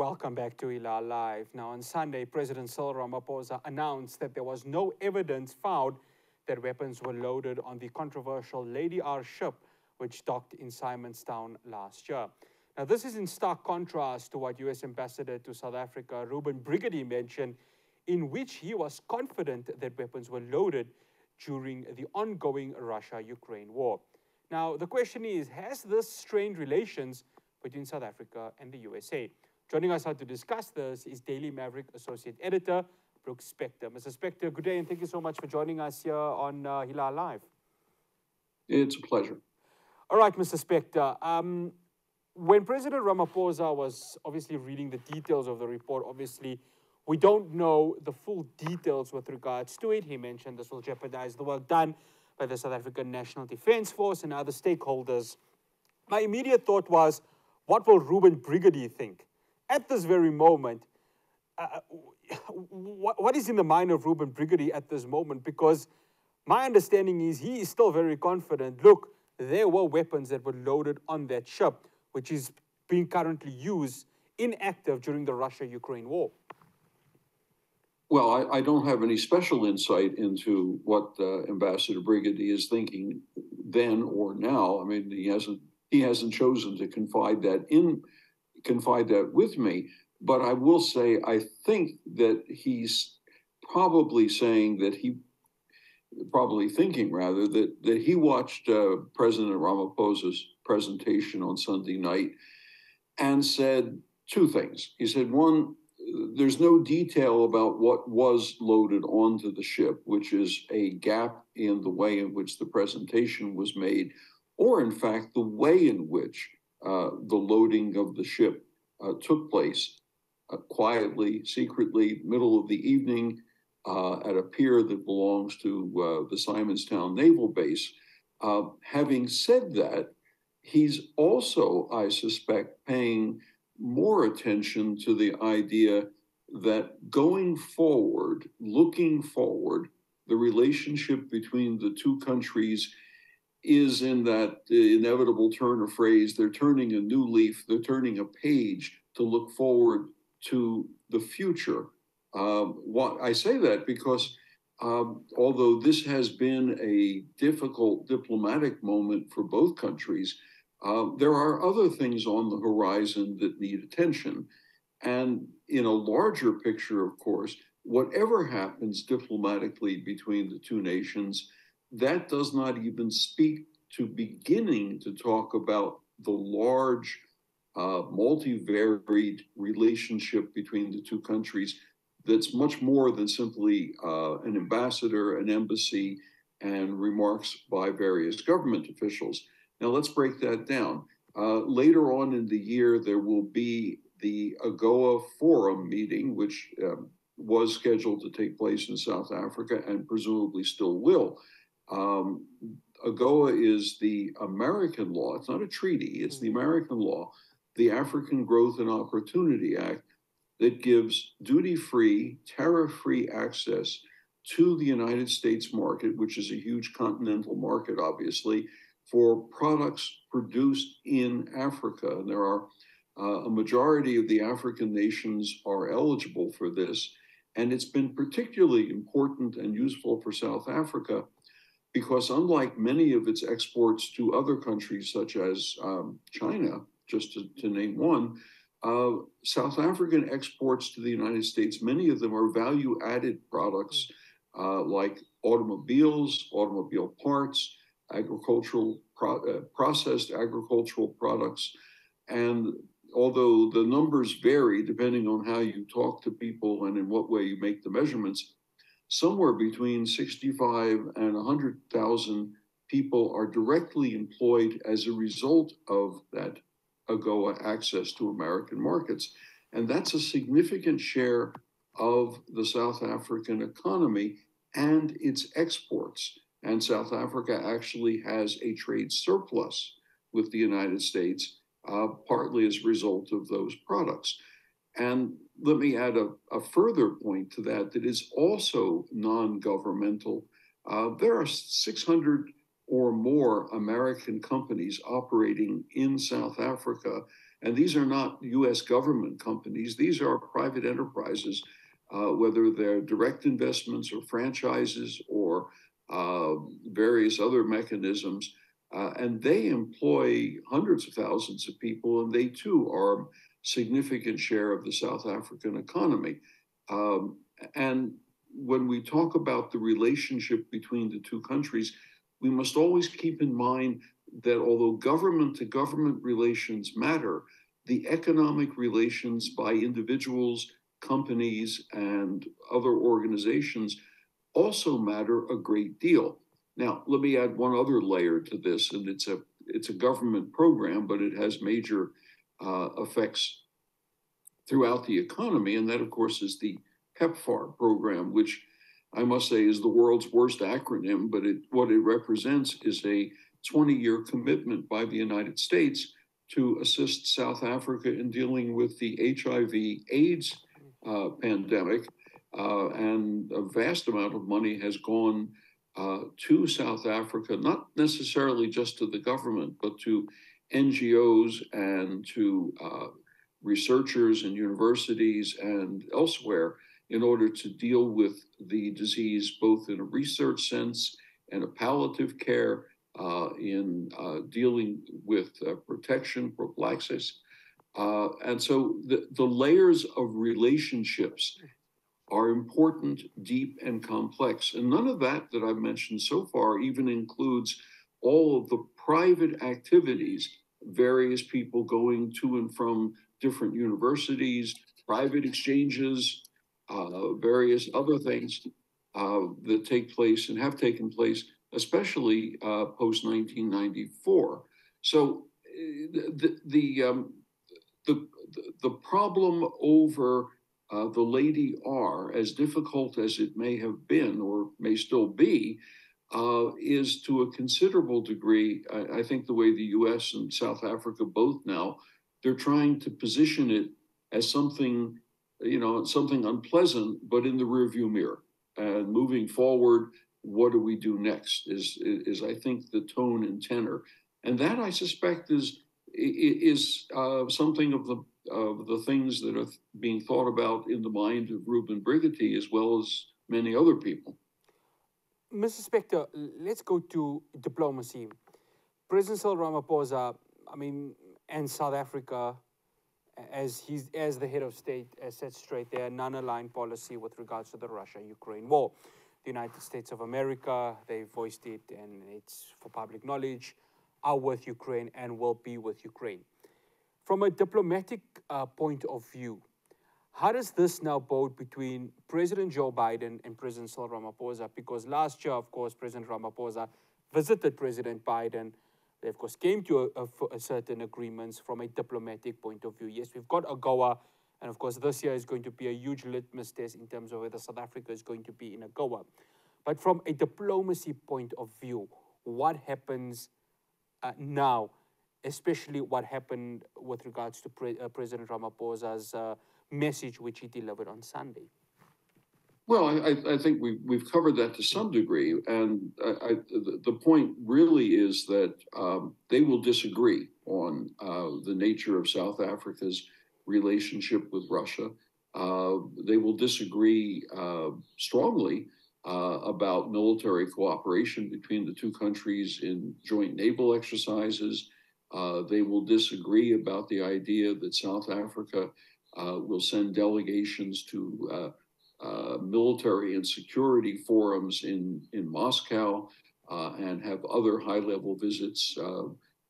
welcome back to Hilaal Live. Now, on Sunday, President Cyril Ramaphosa announced that there was no evidence found that weapons were loaded on the controversial Lady R ship, which docked in Simonstown last year. Now, this is in stark contrast to what U.S. Ambassador to South Africa, Ruben Brigady, mentioned, in which he was confident that weapons were loaded during the ongoing Russia-Ukraine war. Now, the question is, has this strained relations between South Africa and the USA? Joining us now to discuss this is Daily Maverick Associate Editor, Spector. Mr. Spector, good day, and thank you so much for joining us here on Hilaal Live. It's a pleasure. All right, Mr. Spector. When President Ramaphosa was obviously reading the details of the report, obviously, we don't know the full details with regards to it. He mentioned this will jeopardize the work done by the South African National Defence Force and other stakeholders. My immediate thought was, what will Ruben Brigady think? At this very moment, what is in the mind of Ruben Brigady at this moment? Because my understanding is he is still very confident. Look, there were weapons that were loaded on that ship, which is being currently used inactive during the Russia-Ukraine war. Well, I don't have any special insight into what Ambassador Brigady is thinking then or now. I mean, he hasn't chosen to confide that with me. But I will say, I think that he's probably saying that that he watched President Ramaphosa's presentation on Sunday night and said two things. He said, one, there's no detail about what was loaded onto the ship, which is a gap in the way in which the presentation was made, or in fact, the way in which the loading of the ship took place quietly, secretly, middle of the evening at a pier that belongs to the Simonstown Naval Base. Having said that, he's also, I suspect, paying more attention to the idea that going forward, looking forward, the relationship between the two countries is in that inevitable turn of phrase. They're turning a new leaf, they're turning a page to look forward to the future. I say that because although this has been a difficult diplomatic moment for both countries, there are other things on the horizon that need attention. And in a larger picture, of course, whatever happens diplomatically between the two nations, that does not even speak to beginning to talk about the large, multivariate relationship between the two countries that's much more than simply an ambassador, an embassy, and remarks by various government officials. Now, let's break that down. Later on in the year, there will be the AGOA Forum meeting, which was scheduled to take place in South Africa and presumably still will. AGOA is the American law. It's not a treaty. It's the American law, the African Growth and Opportunity Act, that gives duty-free, tariff-free access to the United States market, which is a huge continental market, obviously, for products produced in Africa. And there are a majority of the African nations are eligible for this. And it's been particularly important and useful for South Africa because unlike many of its exports to other countries, such as China, just to name one, South African exports to the United States, many of them are value-added products like automobiles, automobile parts, processed agricultural products. And although the numbers vary depending on how you talk to people and in what way you make the measurements, somewhere between 65 and 100,000 people are directly employed as a result of that AGOA access to American markets. And that's a significant share of the South African economy and its exports. And South Africa actually has a trade surplus with the United States, partly as a result of those products. And let me add a further point to that is also non-governmental. There are 600 or more American companies operating in South Africa, And these are not US government companies, these are private enterprises, whether they're direct investments or franchises or various other mechanisms. And they employ hundreds of thousands of people, and they too are a significant share of the South African economy. And when we talk about the relationship between the two countries, we must always keep in mind that although government to government relations matter, the economic relations by individuals, companies, and other organizations also matter a great deal. Now, let me add one other layer to this, and it's a government program, but it has major effects throughout the economy, and that, of course, is the PEPFAR program, which I must say is the world's worst acronym, but what it represents is a 20-year commitment by the United States to assist South Africa in dealing with the HIV/AIDS pandemic, and a vast amount of money has gone to South Africa, not necessarily just to the government, but to NGOs and to researchers and universities and elsewhere in order to deal with the disease, both in a research sense and a palliative care, in dealing with protection, prophylaxis. And so the layers of relationships are important, deep, and complex. And none of that I've mentioned so far even includes all of the private activities, various people going to and from different universities, private exchanges, various other things that take place and have taken place, especially post-1994. So the problem over the Lady R, as difficult as it may have been or may still be, is to a considerable degree, I think the way the US and South Africa both now, they're trying to position it as something, something unpleasant, but in the rearview mirror. And moving forward, what do we do next is I think the tone and tenor. And that, I suspect, is something of the things that are being thought about in the mind of Reuben Brigety, as well as many other people. Mr. Spector, let's go to diplomacy. President Cyril Ramaphosa, and South Africa, as the head of state, has set straight their non-aligned policy with regards to the Russia-Ukraine war. The United States of America, they voiced it, and it's for public knowledge, are with Ukraine and will be with Ukraine. From a diplomatic point of view, how does this now bode between President Joe Biden and President Cyril Ramaphosa? Because last year, of course, President Ramaphosa visited President Biden. They, of course, came to a certain agreements from a diplomatic point of view. Yes, we've got AGOA, and of course, this year is going to be a huge litmus test in terms of whether South Africa is going to be in AGOA. But from a diplomacy point of view, what happens now, especially what happened with regards to President Ramaphosa's message, which he delivered on Sunday? Well, I think we've covered that to some degree, and the point really is that they will disagree on the nature of South Africa's relationship with Russia. They will disagree strongly about military cooperation between the two countries in joint naval exercises. They will disagree about the idea that South Africa will send delegations to military and security forums in Moscow and have other high-level visits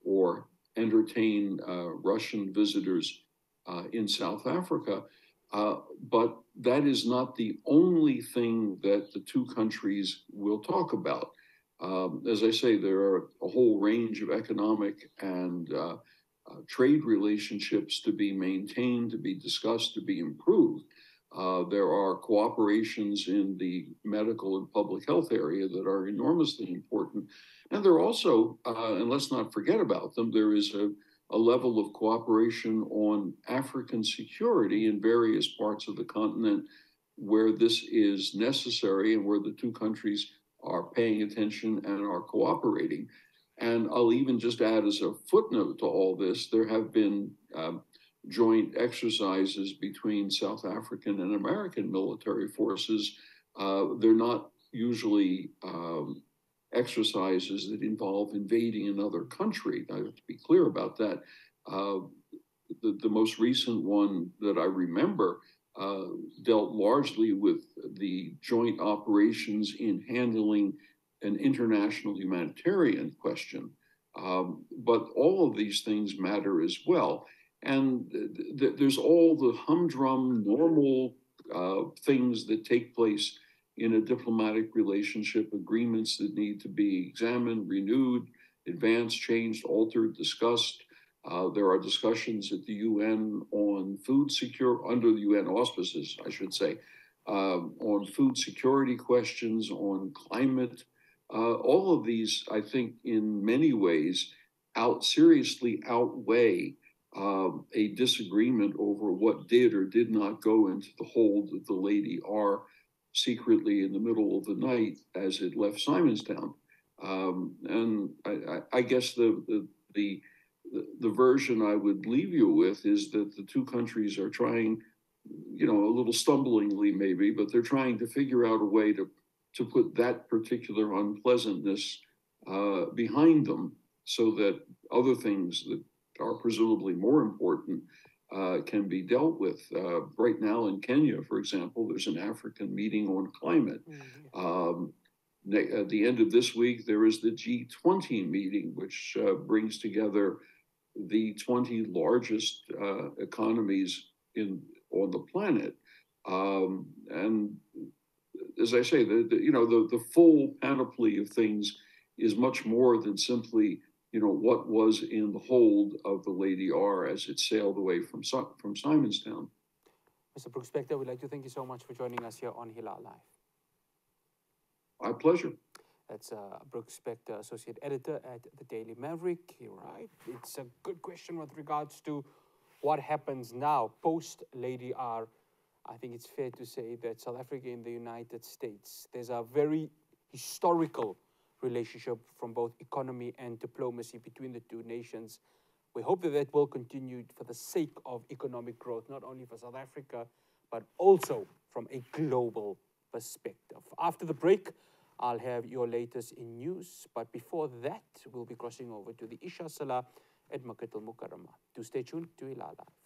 or entertain Russian visitors in South Africa. But that is not the only thing that the two countries will talk about. As I say, there are a whole range of economic and trade relationships to be maintained, to be discussed, to be improved. There are cooperations in the medical and public health area that are enormously important. And there are also, and let's not forget about them, there is a level of cooperation on African security in various parts of the continent where this is necessary and where the two countries are paying attention and are cooperating. And I'll even just add as a footnote to all this, there have been joint exercises between South African and American military forces. They're not usually exercises that involve invading another country. I have to be clear about that. The most recent one that I remember dealt largely with the joint operations in handling an international humanitarian question. But all of these things matter as well. And there's all the humdrum, normal things that take place in a diplomatic relationship, agreements that need to be examined, renewed, advanced, changed, altered, discussed. There are discussions at the UN on food security, under the UN auspices, I should say, on food security questions, on climate. All of these, I think, in many ways, seriously outweigh a disagreement over what did or did not go into the hold of the Lady R secretly in the middle of the night as it left Simonstown. And I guess the version I would leave you with is that the two countries are trying, a little stumblingly maybe, but they're trying to figure out a way to put that particular unpleasantness behind them so that other things that are presumably more important can be dealt with. Right now in Kenya, for example, there's an African meeting on climate. At the end of this week, there is the G20 meeting, which brings together the 20 largest economies on the planet. And as I say, the full panoply of things is much more than simply, what was in the hold of the Lady R as it sailed away from Simonstown. Mr. Brooks Spector, we'd like to thank you so much for joining us here on Hilaal Live. My pleasure. That's Brooks Spector, Associate Editor at the Daily Maverick. You're right. It's a good question with regards to what happens now post-Lady R. I think it's fair to say that South Africa and the United States, there's a very historical relationship from both economy and diplomacy between the two nations. We hope that that will continue for the sake of economic growth, not only for South Africa, but also from a global perspective. After the break, I'll have your latest in news. But before that, we'll be crossing over to the Isha Salah at Makkat al Mukarramah. Do stay tuned to Hilaal Live.